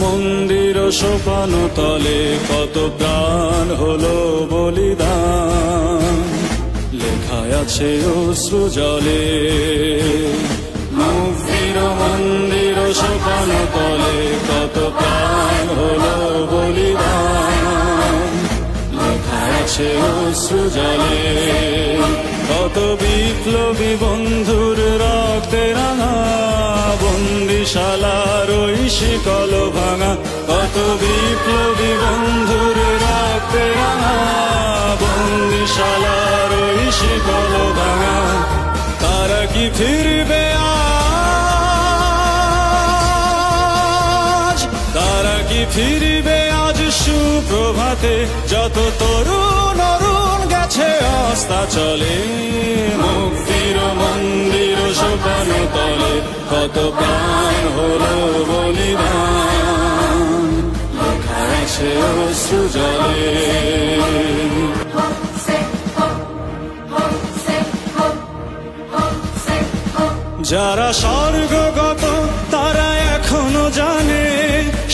মন্দির সোপান তলে কত প্রাণ হলো বলিদান, লেখায় আছে অশ্রু জলে। মুক্তির মন্দির সোপান তলে কত প্রাণ হলো বলিদান, লেখায় আছে অশ্রু জলে। কত বিপ্লবী বন্ধুর রক্তে রাঙা বন্দিশালার ওই শিকল ভাঙা, কত বিপ্লবী বন্ধুর রক্তে রাঙা বন্দিশালার ওই শিকল ভাঙা। তারা কি ফিরবে আজ, তারা কি ফিরবে আজ সুপ্রভাতে, যত তরুণ অরুণ গেছে অস্তাচলে। মুক্তির মন্দির সোপান তলে কত প্রাণ হলো বলিদান, লেখা আছে অশ্রু জলে। যারা স্বর্গগত তারা এখনো জানে,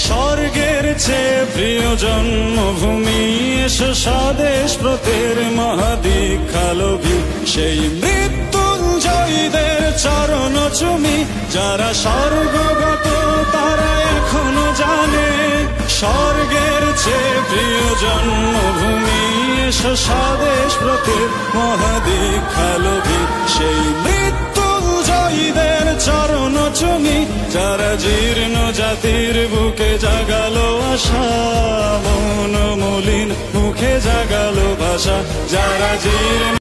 স্বর্গের চেয়ে প্রিয় জন্মভূমি। এসো স্বদেশ ব্রতের মহাদীক্ষালোভী, সেই মৃত্যুঞ্জয়ীদের চরণ চুমি। যারা স্বর্গগত তারা এখনো জানে, স্বর্গের চেয়ে প্রিয় জন্মভূমি। এসো স্বদেশ ব্রতের মহাদীক্ষালোভী, সেই মৃত্যুঞ্জয়ীদের চরণ চুমি। যারা জীর্ণ জাতির বুকে জাগালো আশা, মন মলিন মুখে জাগালো ভাষা। যারা জীর্ণ